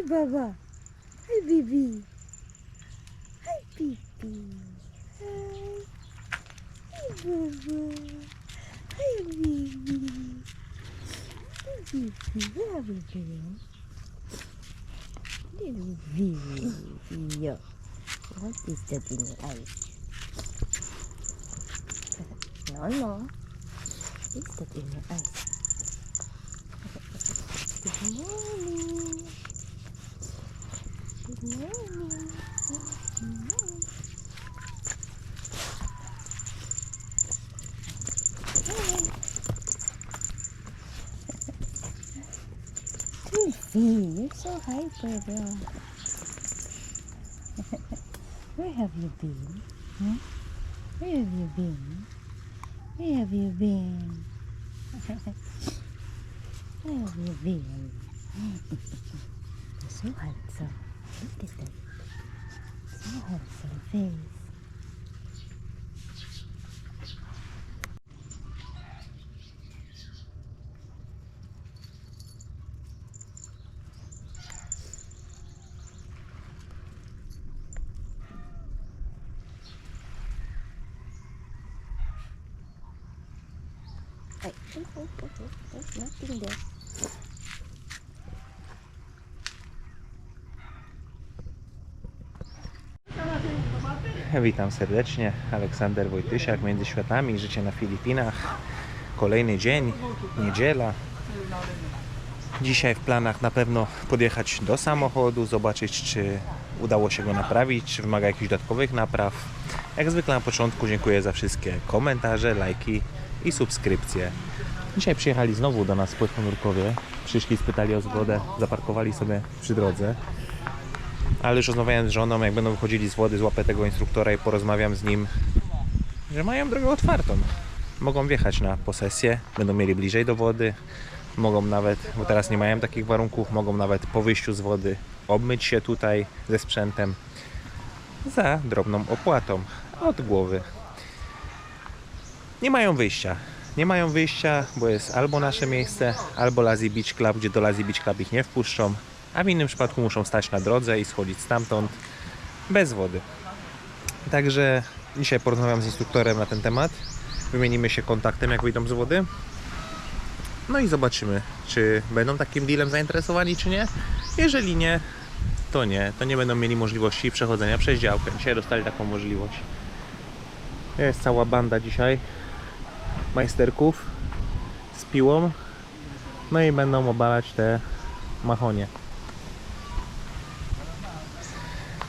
Baba. Hi, Bibi. Hi, Bibi. Hi. Hi, Baba. Hi, Bibi. Hi, Bibi. Where have you been? Little Bibi. Yeah. What is that in your eyes? No, no. What is that in your eyes? Good morning. Good morning. Good morning. Tulsi, you're so hyper, bro. Where have you been? Huh? Where have you been? Where have you been? Where have you been? You're so handsome. Look at that. So handsome face. Hey, there's nothing there. Witam serdecznie, Aleksander Wojtysiak, Między Światami, życie na Filipinach. Kolejny dzień, niedziela. Dzisiaj w planach na pewno podjechać do samochodu, zobaczyć, czy udało się go naprawić, czy wymaga jakichś dodatkowych napraw. Jak zwykle na początku dziękuję za wszystkie komentarze, lajki i subskrypcje. Dzisiaj przyjechali znowu do nas płetwonurkowie. Przyszli, spytali o zgodę, zaparkowali sobie przy drodze. Ale już rozmawiałem z żoną, jak będą wychodzili z wody, złapę tego instruktora i porozmawiam z nim, że mają drogę otwartą. Mogą wjechać na posesję, będą mieli bliżej do wody, mogą nawet, bo teraz nie mają takich warunków, mogą nawet po wyjściu z wody obmyć się tutaj ze sprzętem za drobną opłatą od głowy. Nie mają wyjścia. Nie mają wyjścia, bo jest albo nasze miejsce, albo Lazy Beach Club, gdzie do Lazy Beach Club ich nie wpuszczą, a w innym przypadku muszą stać na drodze i schodzić stamtąd bez wody. Także dzisiaj porozmawiam z instruktorem na ten temat. Wymienimy się kontaktem, jak wyjdą z wody. No i zobaczymy, czy będą takim dealem zainteresowani, czy nie. Jeżeli nie, to nie będą mieli możliwości przechodzenia przez działkę. Dzisiaj dostali taką możliwość. Jest cała banda dzisiaj majsterków z piłą. No i będą obalać te machonie.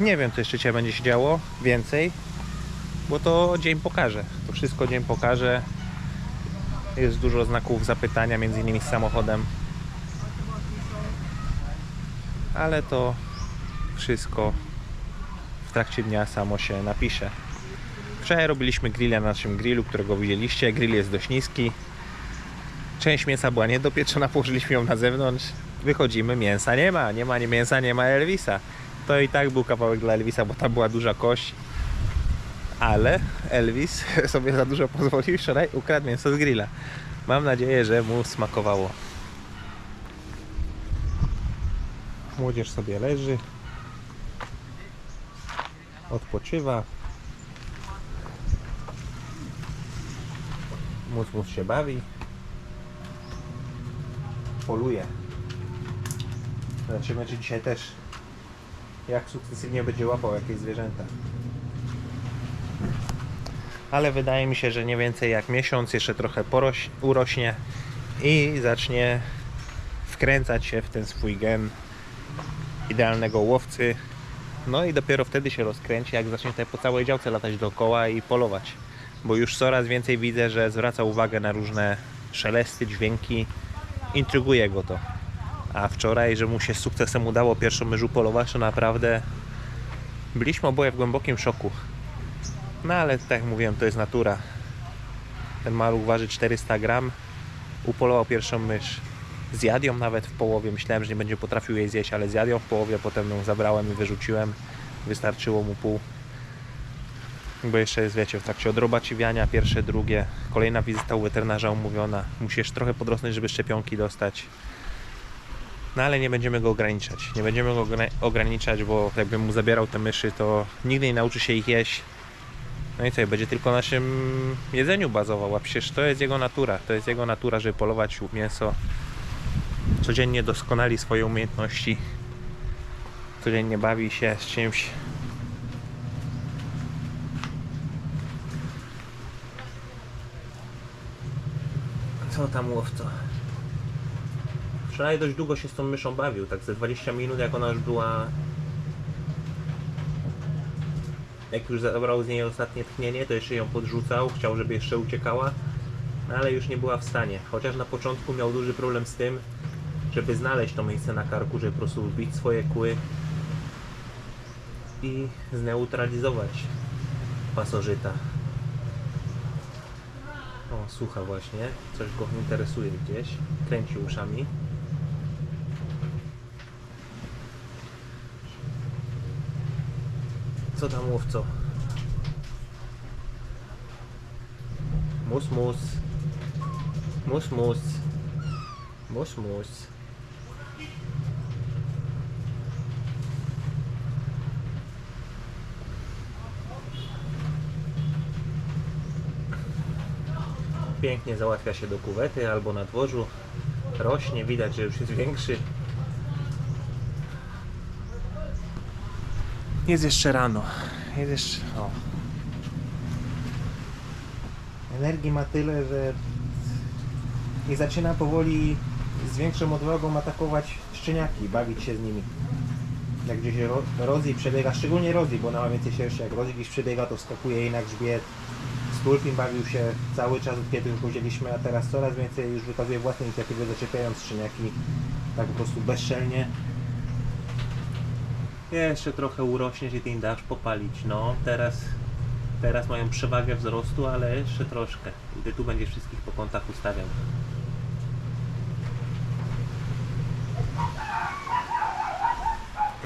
Nie wiem, co jeszcze dzisiaj będzie się działo więcej, bo to dzień pokaże. To wszystko dzień pokaże. Jest dużo znaków zapytania, między innymi z samochodem. Ale to wszystko w trakcie dnia samo się napisze. Wczoraj robiliśmy grilla na naszym grillu, którego widzieliście. Grill jest dość niski. Część mięsa była niedopieczona, położyliśmy ją na zewnątrz. Wychodzimy, mięsa nie ma. Nie ma ani mięsa, nie ma Elvisa. To i tak był kawałek dla Elvisa, bo tam była duża kość. Ale Elvis sobie za dużo pozwolił, wczoraj ukradł mięso z grilla. Mam nadzieję, że mu smakowało. Młodzież sobie leży, odpoczywa. Mus się bawi, poluje. Zobaczymy, czy dzisiaj też jak sukcesywnie będzie łapał jakieś zwierzęta. Ale wydaje mi się, że nie więcej jak miesiąc, jeszcze trochę urośnie i zacznie wkręcać się w ten swój gen idealnego łowcy. No i dopiero wtedy się rozkręci, jak zacznie tutaj po całej działce latać dookoła i polować. Bo już coraz więcej widzę, że zwraca uwagę na różne szelesty, dźwięki. Intryguje go to. A wczoraj, że mu się z sukcesem udało pierwszą myżu polować, to naprawdę byliśmy oboje w głębokim szoku. No ale tak jak mówiłem, to jest natura. Ten maluch waży 400 gram. Upolował pierwszą mysz. Zjadł ją nawet w połowie. Myślałem, że nie będzie potrafił jej zjeść, ale zjadł ją w połowie. Potem ją zabrałem i wyrzuciłem. Wystarczyło mu pół. Bo jeszcze jest, wiecie, w trakcie odrobaczywiania, pierwsze, drugie. Kolejna wizyta u weterynarza umówiona. Musisz trochę podrosnąć, żeby szczepionki dostać. No ale nie będziemy go ograniczać. Nie będziemy go ograniczać, bo jakbym mu zabierał te myszy, to nigdy nie nauczy się ich jeść. No i co, będzie tylko na naszym jedzeniu bazował, a przecież to jest jego natura. To jest jego natura, żeby polować mięso. Codziennie doskonali swoje umiejętności. Codziennie bawi się z czymś. Co tam, łowco? Wczoraj dość długo się z tą myszą bawił, tak ze 20 minut, jak ona już była... Jak już zabrał z niej ostatnie tchnienie, to jeszcze ją podrzucał, chciał, żeby jeszcze uciekała, no ale już nie była w stanie. Chociaż na początku miał duży problem z tym, żeby znaleźć to miejsce na karku, żeby po prostu wbić swoje kły i zneutralizować pasożyta. O, słucha właśnie, coś go interesuje gdzieś, kręci uszami. Co tam, łowco? Mus, mus. Mus, mus. Mus, mus. Pięknie załatwia się do kuwety albo na dworzu. Rośnie, widać, że już jest większy. Jest jeszcze rano. Jest jeszcze... O. Energii ma tyle, że... I zaczyna powoli z większą odwagą atakować szczeniaki, bawić się z nimi. Jak gdzieś Rosie przebiega, szczególnie Rosie, bo ona ma więcej sierści. Jak Rosie gdzieś przebiega, to wskakuje jej na grzbiet. Stulpin bawił się cały czas, kiedy ją podzieliśmy, a teraz coraz więcej już wykazuje własne inicjatywy, zaczepiając szczeniaki tak po prostu bezczelnie. Jeszcze trochę urośnie, że ty im dasz popalić. No, teraz mają przewagę wzrostu, ale jeszcze troszkę. I ty tu będziesz wszystkich po kątach ustawiał.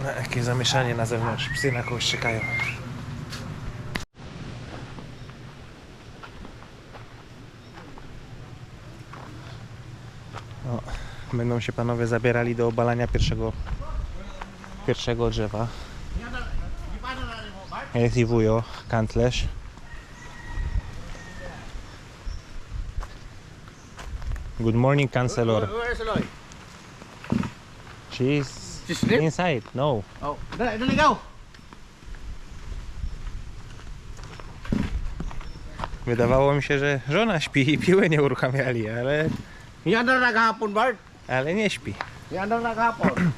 No, jakie zamieszanie na zewnątrz. Psy na kogoś czekają. O, będą się panowie zabierali do obalania pierwszego drzewa. Jest i wujo, kanclerz. Good morning, Chancellor. Where is Eloy? She's asleep? inside. No. Oh, dali go. Wydawało mi się, że żona śpi i piły nie uruchamiali, Yan na naghapon, Bart. ale nie śpi. Yan na naghapon.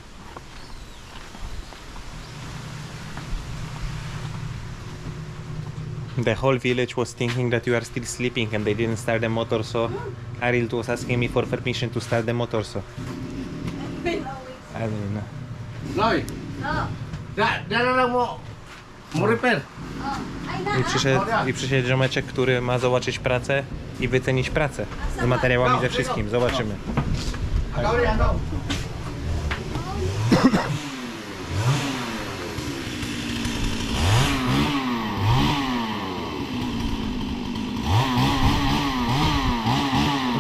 The whole village was thinking that you are still sleeping and they didn't start the motor, so Ariel was asking me for permission to start the motor, so I don't know. Eloy. Dala lang mo repair. I przyszedł ziomeczek, który ma zobaczyć pracę i wycenić pracę z materiałami, ze wszystkim. Zobaczymy. Agaw.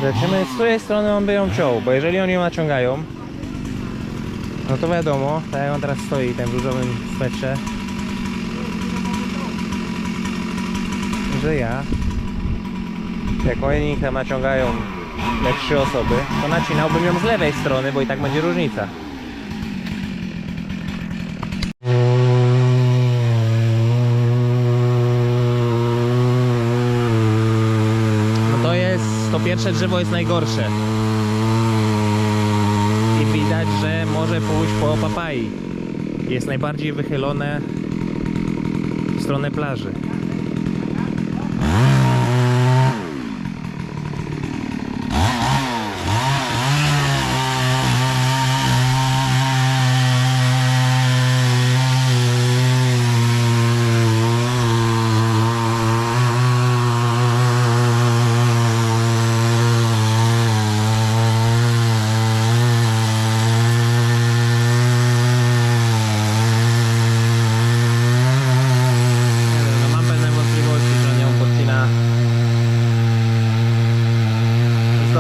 Zobaczymy, z której strony on by ją ciął, bo jeżeli oni ją naciągają, no to wiadomo, tak jak on teraz stoi, ten w różowym swetrze, że ja, jak oni tam naciągają jak 3 osoby, to nacinałbym ją z lewej strony, bo i tak będzie różnica. No to pierwsze drzewo jest najgorsze. I widać, że może pójść po papai. Jest najbardziej wychylone w stronę plaży.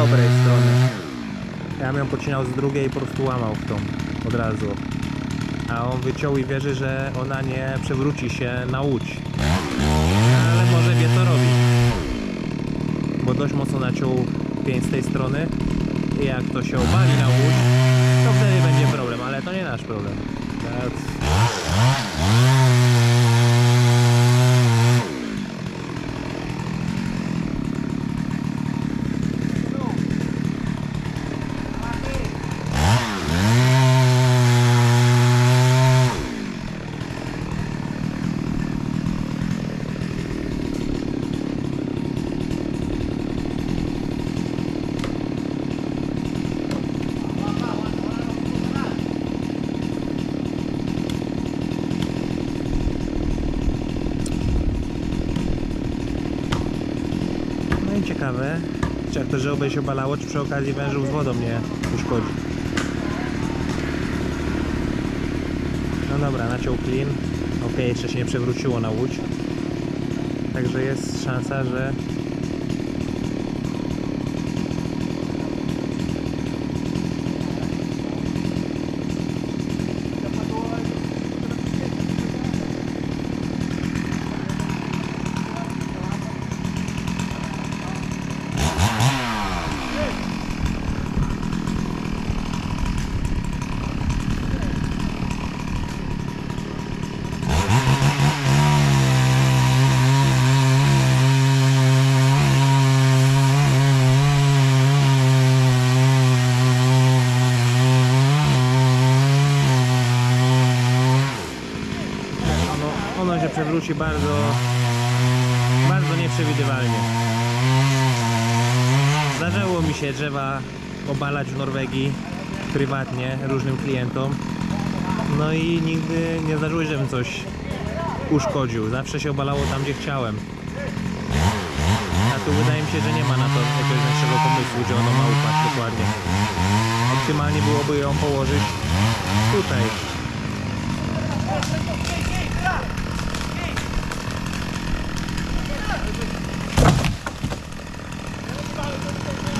dobrej strony. Ja bym ją pocinał z drugiej i po prostu łamał w tą od razu. A on wyciął i wierzy, że ona nie przewróci się na łódź. Ale może wie co robi. Bo dość mocno naciął pień z tej strony i jak to się obali na łódź, to wtedy będzie problem, ale to nie nasz problem. No i ciekawe, czy jak to żołbę się obalało, czy przy okazji wężów z wodą nie uszkodzi. No dobra, naciął klin. Ok, jeszcze się nie przewróciło na łódź. Także jest szansa, że ono się przewróci bardzo nieprzewidywalnie. Zdarzało mi się drzewa obalać w Norwegii prywatnie różnym klientom. No i nigdy nie zdarzyło się, żebym coś uszkodził. Zawsze się obalało tam, gdzie chciałem. A tu wydaje mi się, że nie ma na to jakiegoś naszego pomysłu, że ono ma upaść dokładnie. Optymalnie byłoby ją położyć tutaj.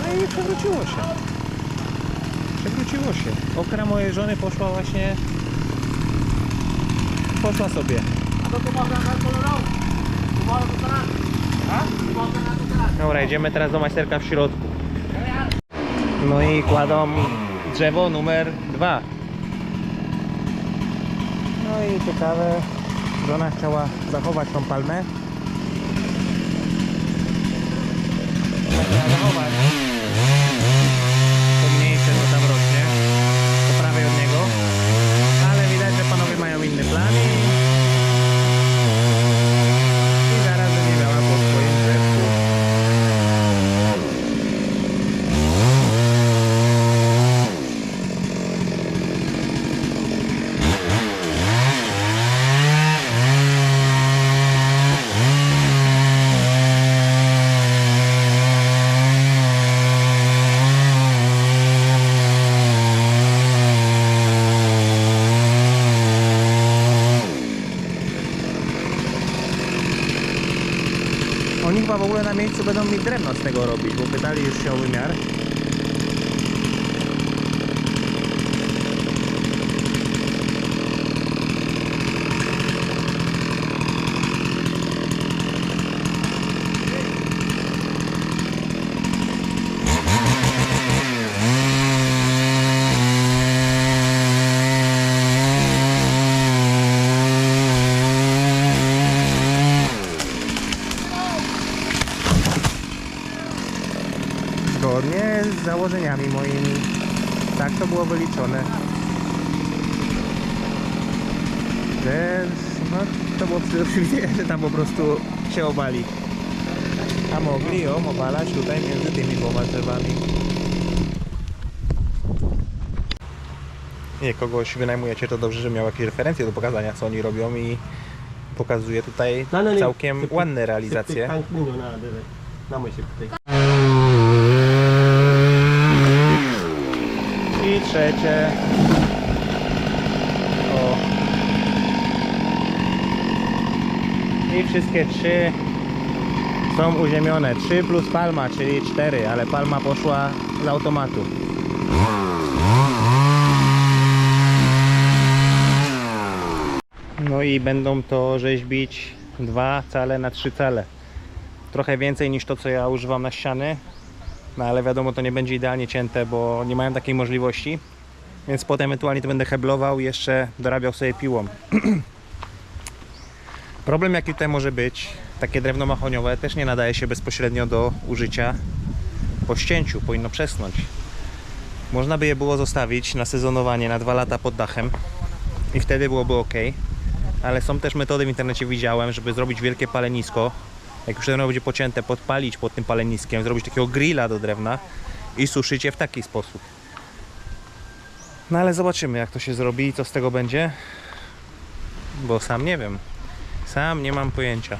No i przewróciło się. Przewróciło się. Okra mojej żony poszła właśnie... Poszła sobie. Dobra, idziemy teraz do majsterka w środku. No i kładą drzewo numer 2. No i ciekawe, żona chciała zachować tą palmę. Trzeba zachować to mniejsze, co tam rośnie po prawej od niego, ale widać, że panowie mają inny plan i zaraz będzie miała po swoim drzewku. Oni chyba w ogóle na miejscu będą mi drewno z tego robić, bo pytali już się o wymiar. Zgodnie z założeniami moimi. Tak to było wyliczone. Że no, to było przewidziane, że tam po prostu się obali. A mogli ją obalać tutaj między tymi dwoma drzewami. Nie, kogoś wynajmujecie, to dobrze, że miał jakieś referencje do pokazania, co oni robią i pokazuje tutaj całkiem ładne realizacje. I trzecie. O. I wszystkie 3 są uziemione. 3 plus palma, czyli 4, ale palma poszła z automatu. No i będą to rzeźbić 2 cale na 3 cale. Trochę więcej niż to, co ja używam na ściany. No ale wiadomo, to nie będzie idealnie cięte, bo nie mają takiej możliwości. Więc potem ewentualnie to będę heblował i jeszcze dorabiał sobie piłą. Problem jaki tutaj może być, takie drewno mahoniowe też nie nadaje się bezpośrednio do użycia po ścięciu, powinno przeschnąć. Można by je było zostawić na sezonowanie na 2 lata pod dachem i wtedy byłoby ok. Ale są też metody w internecie, widziałem, żeby zrobić wielkie palenisko. Jak już drewno będzie pocięte, podpalić pod tym paleniskiem, zrobić takiego grilla do drewna i suszyć je w taki sposób. No ale zobaczymy, jak to się zrobi i co z tego będzie, bo sam nie wiem. Sam nie mam pojęcia.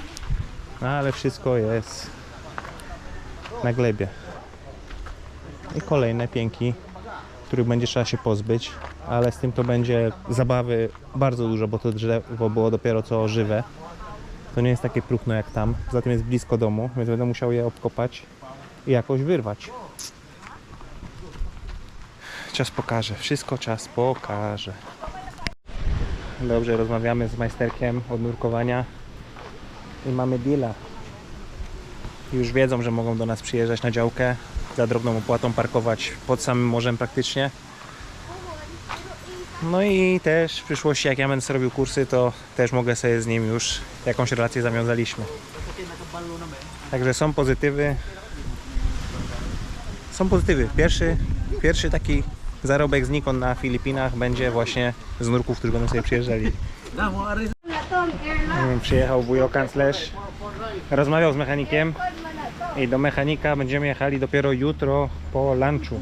No ale wszystko jest na glebie. I kolejne pięki, których będzie trzeba się pozbyć, ale z tym to będzie zabawy bardzo dużo, bo to drzewo było dopiero co żywe. To nie jest takie próchno jak tam, poza tym jest blisko domu, więc będę musiał je obkopać i jakoś wyrwać. Czas pokaże, wszystko czas pokaże. Dobrze, rozmawiamy z majsterkiem od nurkowania i mamy deala. Już wiedzą, że mogą do nas przyjeżdżać na działkę, za drobną opłatą parkować pod samym morzem praktycznie. No i też w przyszłości, jak ja będę sobie robił kursy, to też mogę sobie z nim już jakąś relację zawiązaliśmy. Także są pozytywy. Są pozytywy. Pierwszy taki zarobek znikąd na Filipinach będzie właśnie z nurków, którzy będą sobie przyjeżdżali. Przyjechał wujo kanclerz, rozmawiał z mechanikiem i do mechanika będziemy jechali dopiero jutro po lunchu,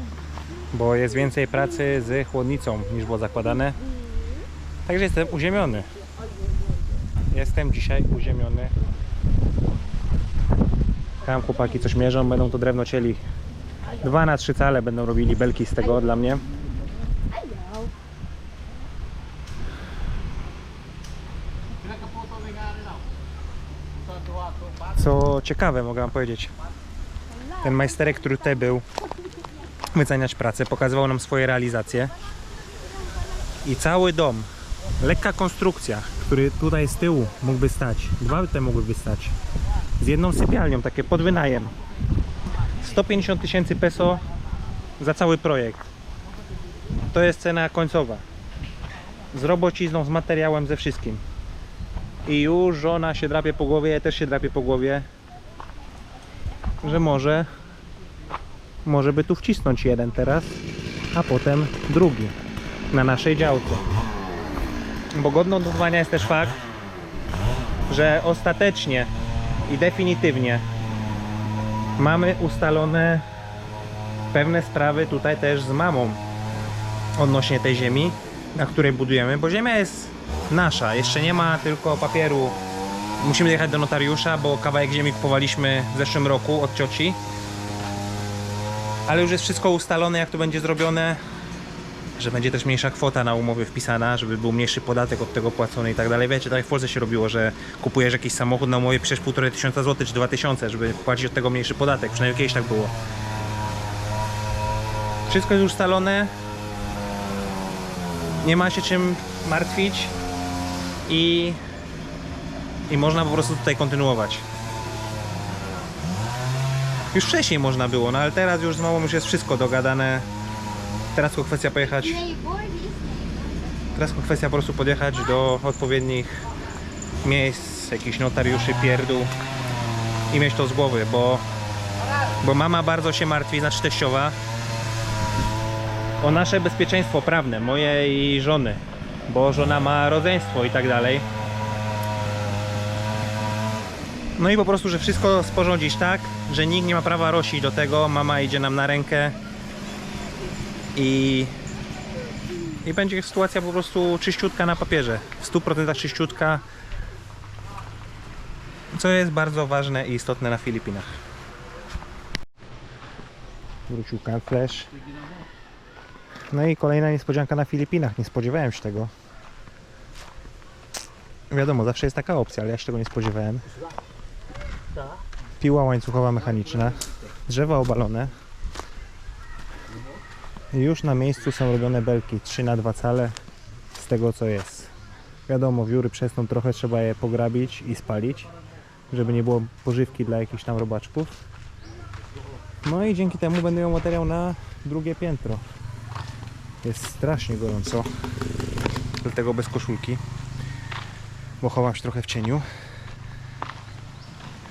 bo jest więcej pracy z chłodnicą niż było zakładane. Także jestem uziemiony. Jestem dzisiaj uziemiony. Tam chłopaki coś mierzą, będą to drewno cieli. 2 na 3 cale będą robili belki z tego dla mnie. Co ciekawe, mogę wam powiedzieć, ten majsterek, który tutaj był wyceniać pracę, pokazywał nam swoje realizacje i cały dom, lekka konstrukcja, który tutaj z tyłu mógłby stać, 2 te mogłyby stać, z jedną sypialnią, takie pod wynajem, 150 000 peso za cały projekt. To jest cena końcowa, z robocizną, z materiałem, ze wszystkim. I już żona się drapie po głowie, ja też się drapię po głowie, że może by tu wcisnąć jeden teraz, a potem drugi na naszej działce. Bo godną odnotowania jest też fakt, że ostatecznie i definitywnie mamy ustalone pewne sprawy tutaj też z mamą odnośnie tej ziemi, na której budujemy, bo ziemia jest nasza, jeszcze nie ma tylko papieru. Musimy jechać do notariusza, bo kawałek ziemi kupowaliśmy w zeszłym roku od cioci, ale już jest wszystko ustalone, jak to będzie zrobione, że będzie też mniejsza kwota na umowie wpisana, żeby był mniejszy podatek od tego płacony i tak dalej. Wiecie, tak jak w Polsce się robiło, że kupujesz jakiś samochód, na umowie piszesz 1500 zł czy 2000, żeby płacić od tego mniejszy podatek, przynajmniej kiedyś tak było. Wszystko jest ustalone, nie ma się czym martwić i można po prostu tutaj kontynuować. Już wcześniej można było, no ale teraz już z mamą już jest wszystko dogadane. Teraz tylko kwestia pojechać. Teraz tylko kwestia po prostu podjechać do odpowiednich miejsc, jakichś notariuszy, pierdół i mieć to z głowy, bo mama bardzo się martwi, znaczy teściowa, o nasze bezpieczeństwo prawne, moje i żony, bo żona ma rodzeństwo i tak dalej. No i po prostu, że wszystko sporządzić tak, że nikt nie ma prawa rościć do tego, mama idzie nam na rękę i będzie sytuacja po prostu czyściutka na papierze, w 100% czyściutka, co jest bardzo ważne i istotne na Filipinach. Wrócił kanclerz. No i kolejna niespodzianka na Filipinach, nie spodziewałem się tego. Wiadomo, zawsze jest taka opcja, ale ja się tego nie spodziewałem. Piła łańcuchowa mechaniczna, drzewa obalone. I już na miejscu są robione belki 3 na 2 cale z tego co jest. Wiadomo, wióry przesną, trochę trzeba je pograbić i spalić, żeby nie było pożywki dla jakichś tam robaczków. No i dzięki temu będę miał materiał na drugie piętro. Jest strasznie gorąco, dlatego bez koszulki, bo chowam się trochę w cieniu.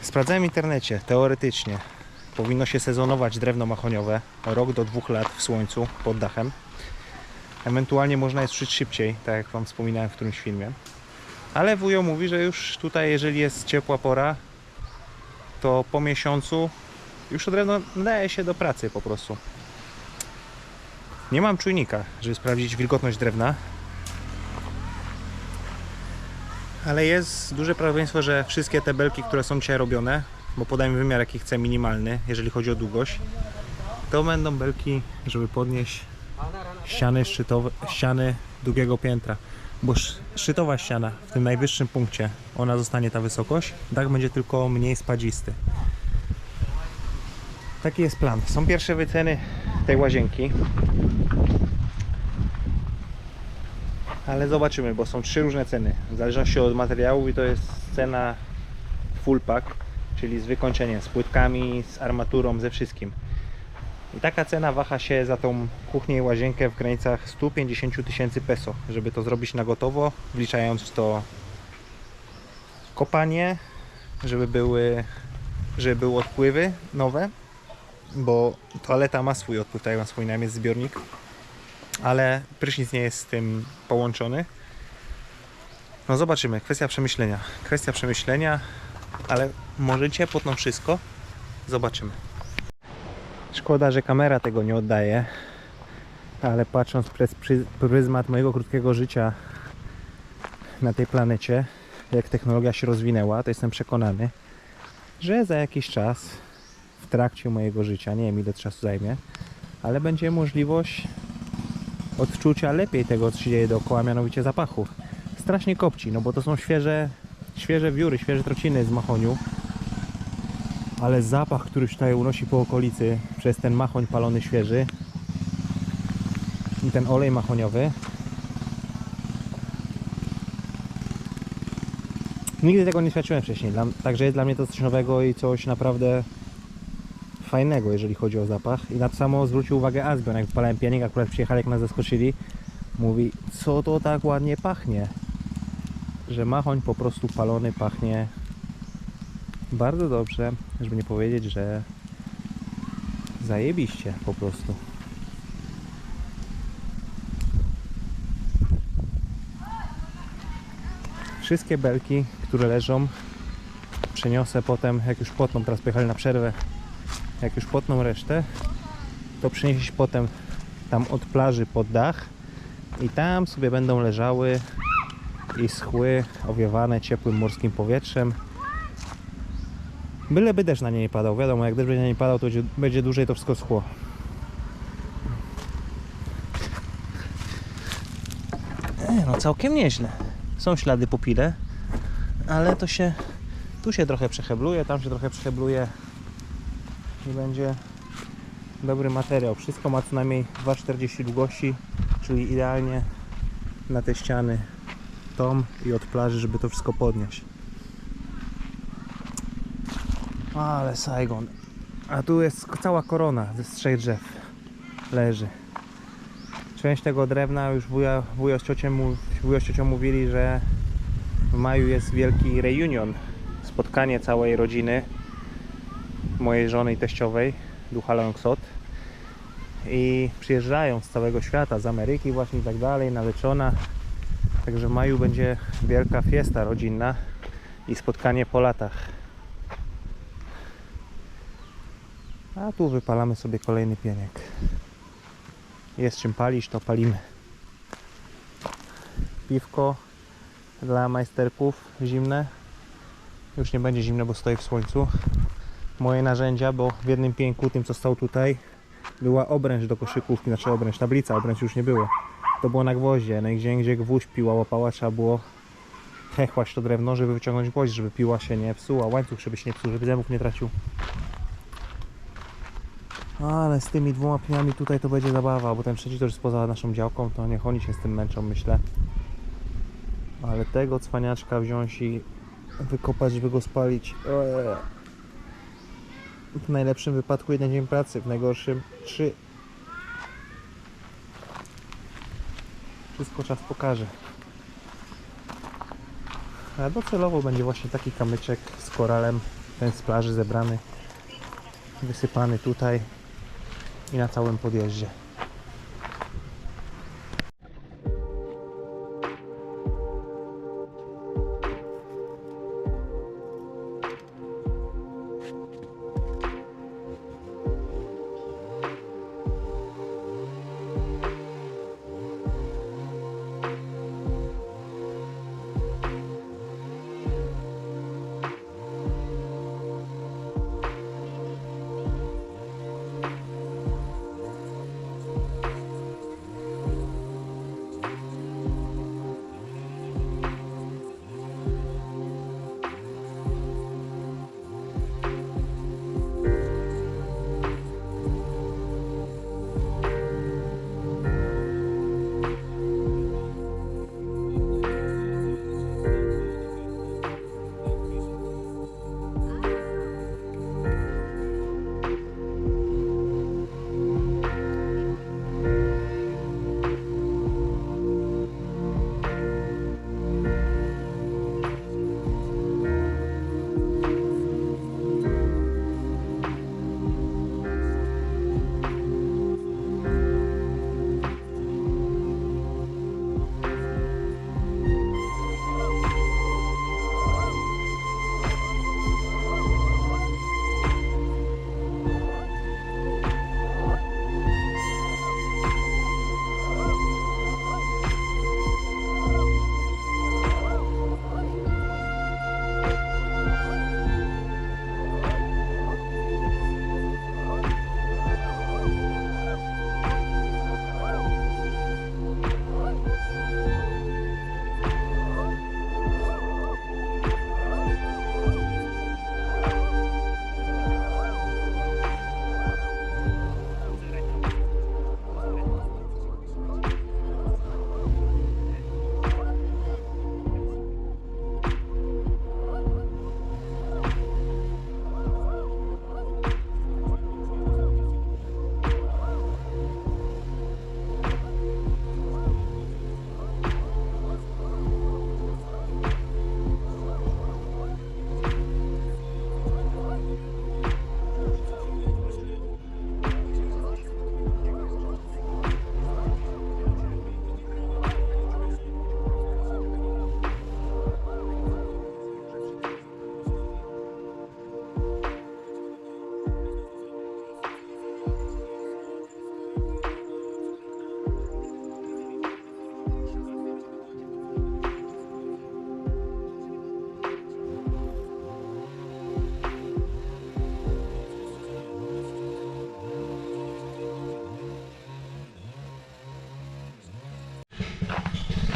Sprawdzałem w internecie, teoretycznie powinno się sezonować drewno mahoniowe rok do 2 lat w słońcu pod dachem. Ewentualnie można je suszyć szybciej, tak jak wam wspominałem w którymś filmie. Ale wujo mówi, że już tutaj, jeżeli jest ciepła pora, to po miesiącu już to drewno nadaje się do pracy po prostu. Nie mam czujnika, żeby sprawdzić wilgotność drewna, ale jest duże prawdopodobieństwo, że wszystkie te belki, które są dzisiaj robione, bo podaj mi wymiar jaki chcę, minimalny, jeżeli chodzi o długość, to będą belki, żeby podnieść ściany szczytowe, ściany drugiego piętra, bo szczytowa ściana w tym najwyższym punkcie, ona zostanie ta wysokość, dach będzie tylko mniej spadzisty. Taki jest plan. Są pierwsze wyceny tej łazienki, ale zobaczymy, bo są 3 różne ceny w zależności od materiału i to jest cena full pack, czyli z wykończeniem, z płytkami, z armaturą, ze wszystkim. I taka cena waha się za tą kuchnię i łazienkę w granicach 150 000 peso, żeby to zrobić na gotowo, wliczając w to kopanie, żeby były odpływy nowe, bo toaleta ma swój odpływ, tak jak wam wspominałem, jest zbiornik, ale prysznic nie jest z tym połączony. No zobaczymy, kwestia przemyślenia, ale możecie potną wszystko, zobaczymy. Szkoda, że kamera tego nie oddaje, ale patrząc przez pryzmat mojego krótkiego życia na tej planecie, jak technologia się rozwinęła, to jestem przekonany, że za jakiś czas w trakcie mojego życia, nie wiem ile czasu zajmie, ale będzie możliwość odczucia lepiej tego, co się dzieje dookoła, mianowicie zapachu. Strasznie kopci, no bo to są świeże wióry, świeże trociny z mahoniu, ale zapach, który się tutaj unosi po okolicy przez ten machoń palony świeży i ten olej mahoniowy, nigdy tego nie świadczyłem wcześniej, także jest dla mnie to coś nowego i coś naprawdę fajnego, jeżeli chodzi o zapach. I na to samo zwrócił uwagę Asbion, jak wypalałem pianik, akurat przyjechali, jak nas zaskoczyli, mówi, co to tak ładnie pachnie, że machoń po prostu palony pachnie bardzo dobrze, żeby nie powiedzieć, że zajebiście po prostu. Wszystkie belki, które leżą, przeniosę potem, jak już potną, teraz pojechali na przerwę, jak już potną resztę, to przyniesie się potem tam od plaży pod dach i tam sobie będą leżały i schły, owiewane ciepłym morskim powietrzem. Byleby deszcz na nie nie padał, wiadomo, jak deszcz będzie na nie padał, to będzie dłużej to wszystko schło. No całkiem nieźle. Są ślady po pile, ale to się tu się trochę przehebluje, tam się trochę przehebluje i będzie dobry materiał. Wszystko ma co najmniej 2,40 długości, czyli idealnie na te ściany tom i od plaży, żeby to wszystko podnieść. Ale Saigon. A tu jest cała korona ze 3 drzew leży. Część tego drewna już wujo z ciocią mówili, że w maju jest wielki reunion, spotkanie całej rodziny mojej żony i teściowej, Ducha Langsot, i przyjeżdżają z całego świata, z Ameryki właśnie i tak dalej, naleczona. Także w maju będzie wielka fiesta rodzinna i spotkanie po latach. A tu wypalamy sobie kolejny pieniek. Jest czym palić, to palimy. Piwko dla majsterków zimne. Już nie będzie zimne, bo stoi w słońcu. Moje narzędzia, bo w jednym pieńku, tym co stał tutaj, była obręcz do koszykówki, znaczy obręcz, tablica, obręcz już nie było. To było na gwoździe, no i gdzie gwóźdź piła łapała, trzeba było hechłać to drewno, żeby wyciągnąć gwoźdź, żeby piła się nie psuła, łańcuch żeby się nie psuł, żeby zębów nie tracił. Ale z tymi dwoma pniami tutaj to będzie zabawa, bo ten trzeci to już jest poza naszą działką, to niech oni się z tym męczą, myślę. Ale tego cwaniaczka wziąć i wykopać, żeby go spalić. W najlepszym wypadku 1 dzień pracy, w najgorszym 3. Wszystko czas pokaże. A docelowo będzie właśnie taki kamyczek z koralem, ten z plaży zebrany, wysypany tutaj i na całym podjeździe.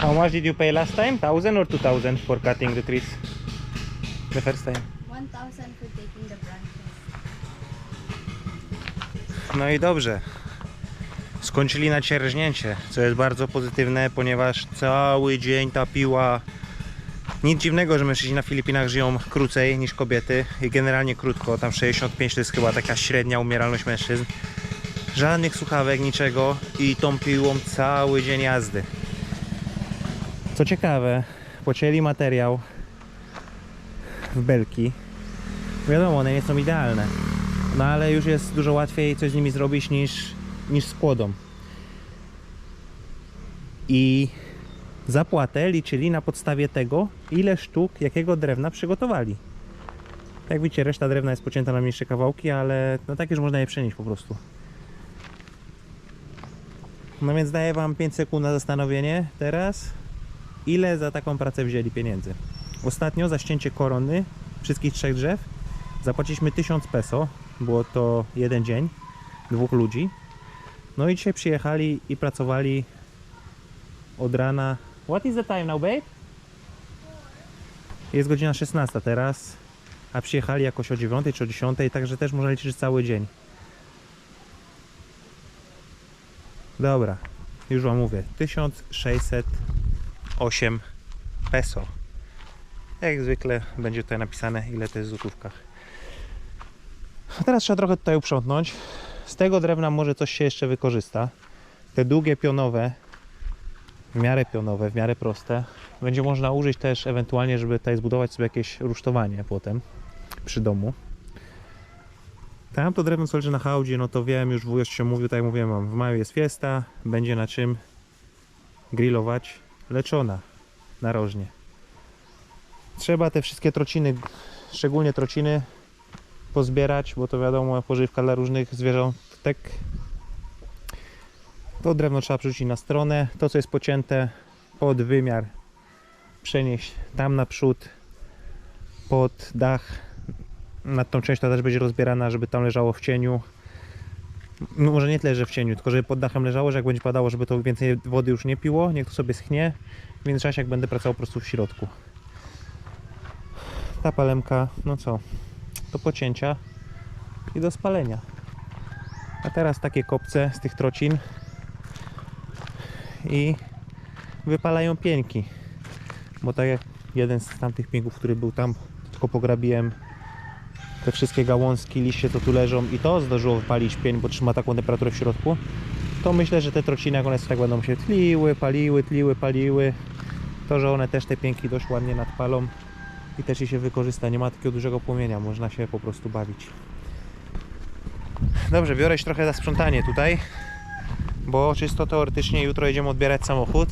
How much did you pay last time? 1,000 or 2,000 for cutting the trees? The first time. 1,000 for taking the branches. No i dobrze. Skończyli na cierżnięcie, co jest bardzo pozytywne, ponieważ cały dzień ta piła. Nic dziwnego, że mężczyźni na Filipinach żyją krócej niż kobiety i generalnie krótko, tam 65 to jest chyba taka średnia umieralność mężczyzn. Żadnych słuchawek, niczego i tą piłą cały dzień jazdy. Co ciekawe, pocięli materiał w belki. Wiadomo, one nie są idealne, no ale już jest dużo łatwiej coś z nimi zrobić niż z kłodą. I zapłatę liczyli na podstawie tego, ile sztuk jakiego drewna przygotowali. Jak widzicie, reszta drewna jest pocięta na mniejsze kawałki, ale no tak już można je przenieść po prostu. No więc daję wam 5 sekund na zastanowienie teraz, ile za taką pracę wzięli pieniędzy. Ostatnio za ścięcie korony wszystkich 3 drzew zapłaciliśmy 1000 peso, było to 1 dzień, 2 ludzi. No i dzisiaj przyjechali i pracowali od rana. What is the time now, babe? Jest godzina 16 teraz, a przyjechali jakoś o 9 czy o 10, także też można liczyć cały dzień. Dobra, już wam mówię. 1608 peso. Jak zwykle będzie tutaj napisane, ile to jest w złotówkach. A teraz trzeba trochę tutaj uprzątnąć. Z tego drewna może coś się jeszcze wykorzysta. Te długie pionowe, w miarę proste, będzie można użyć też ewentualnie, żeby tutaj zbudować sobie jakieś rusztowanie potem przy domu. Tam to drewno co leży na hałdzie, no to wiem, już wuj się mówił, tak jak mówiłem wam, w maju jest fiesta, będzie na czym grillować leczona narożnie. Trzeba te wszystkie trociny, szczególnie trociny, pozbierać, bo to wiadomo, pożywka dla różnych zwierzątek. To drewno trzeba przerzucić na stronę, to co jest pocięte pod wymiar przenieść tam naprzód pod dach. Nad tą część ta też będzie rozbierana, żeby tam leżało w cieniu. No, może nie tyle, że w cieniu, tylko żeby pod dachem leżało, że jak będzie padało, żeby to więcej wody już nie piło, niech to sobie schnie. W międzyczasie jak będę pracował po prostu w środku. Ta palemka, no co, do pocięcia i do spalenia. A teraz takie kopce z tych trocin i wypalają pieńki. Bo tak jak jeden z tamtych pieńków, który był tam, tylko pograbiłem te wszystkie gałązki, liście co tu leżą i to zdążyło wypalić pień, bo trzyma taką temperaturę w środku, to myślę, że te trociny jak one tak będą się tliły, paliły, to, że one też te pięki dość ładnie nadpalą i też się wykorzysta, nie ma takiego dużego płomienia, można się po prostu bawić. Dobrze, biorę się trochę za sprzątanie tutaj, bo czysto teoretycznie jutro jedziemy odbierać samochód,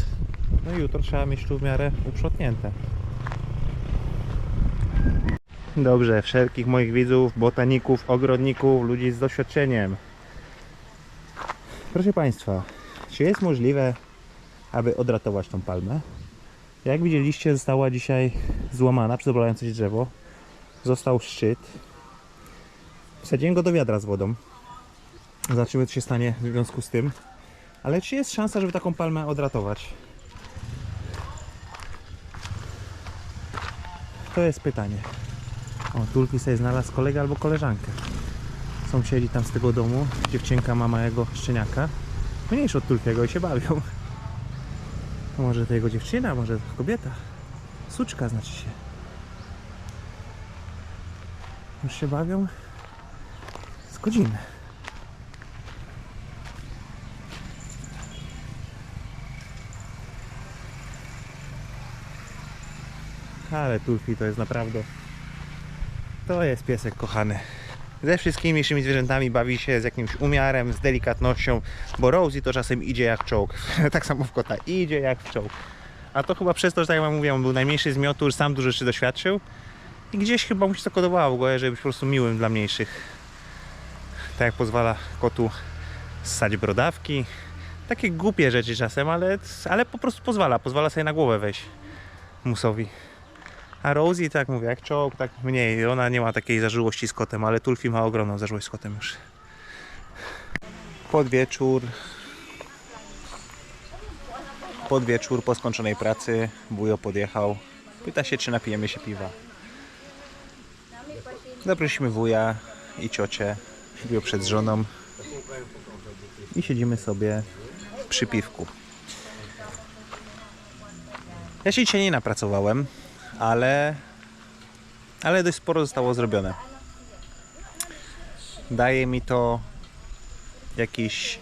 no i jutro trzeba mieć tu w miarę uprzątnięte. Dobrze, wszelkich moich widzów, botaników, ogrodników, ludzi z doświadczeniem. Proszę Państwa, czy jest możliwe, aby odratować tą palmę? Jak widzieliście, została dzisiaj złamana przez oblające się drzewo. Został szczyt. Wsadziłem go do wiadra z wodą. Zobaczymy, co się stanie w związku z tym. Ale czy jest szansa, żeby taką palmę odratować? To jest pytanie. O, Tulki sobie znalazł kolegę albo koleżankę. Sąsiedzi tam z tego domu. Dziewczynka ma małego szczeniaka. Mniejszy od Tulkiego i się bawią. To może to jego dziewczyna, może to kobieta. Suczka znaczy się. Już się bawią z godziny. Ale Tulki to jest naprawdę... To jest piesek kochany. Ze wszystkimi mniejszymi zwierzętami bawi się z jakimś umiarem, z delikatnością, bo Rosie to czasem idzie jak czołg. Tak samo w kota, idzie jak w czołg. A to chyba przez to, że tak jak wam mówiłem, on był najmniejszy z miotu, już sam dużo rzeczy doświadczył. I gdzieś chyba mu się to kodowało w głowie, żeby być po prostu miłym dla mniejszych. Tak jak pozwala kotu ssać brodawki. Takie głupie rzeczy czasem, ale po prostu pozwala sobie na głowę wejść musowi. A Rosie, tak mówię, jak czołg, tak mniej. Ona nie ma takiej zażyłości z kotem, ale Tulfi ma ogromną zażyłość z kotem już. Pod wieczór, po skończonej pracy, wujo podjechał. Pyta się, czy napijemy się piwa. Zaprosiliśmy wuja i ciocię, wujo przed żoną i siedzimy sobie przy piwku. Ja się dzisiaj nie napracowałem, ale dość sporo zostało zrobione. Daje mi to jakiś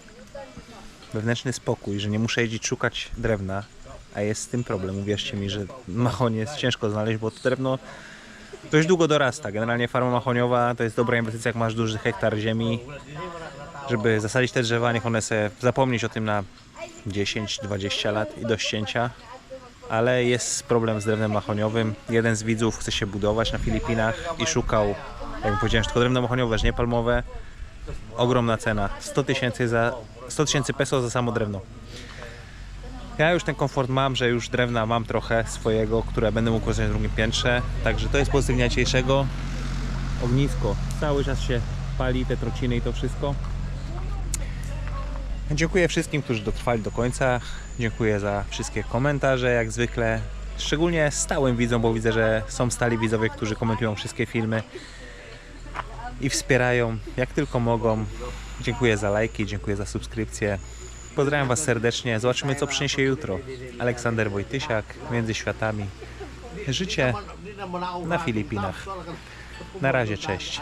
wewnętrzny spokój, że nie muszę jeździć szukać drewna, a jest z tym problem. Uwierzcie mi, że mahonie jest ciężko znaleźć, bo to drewno dość długo dorasta. Generalnie farma mahoniowa to jest dobra inwestycja, jak masz duży hektar ziemi, żeby zasadzić te drzewa, niech one sobie zapomnieć o tym na 10-20 lat i do ścięcia. Ale jest problem z drewnem mahoniowym. Jeden z widzów chce się budować na Filipinach i szukał, jak powiedziałem, tylko drewno mahoniowe, że nie palmowe. Ogromna cena. 100 tysięcy peso za samo drewno. Ja już ten komfort mam, że już drewna mam trochę swojego, które będę mógł korzystać na drugim piętrze. Także to jest pozytyw dnia dzisiejszego. Ognisko cały czas się pali, te trociny i to wszystko. Dziękuję wszystkim, którzy dotrwali do końca. Dziękuję za wszystkie komentarze, jak zwykle. Szczególnie stałym widzom, bo widzę, że są stali widzowie, którzy komentują wszystkie filmy i wspierają jak tylko mogą. Dziękuję za lajki, dziękuję za subskrypcję. Pozdrawiam Was serdecznie. Zobaczymy, co przyniesie jutro. Aleksander Wojtysiak, Między Światami. Życie na Filipinach. Na razie, cześć.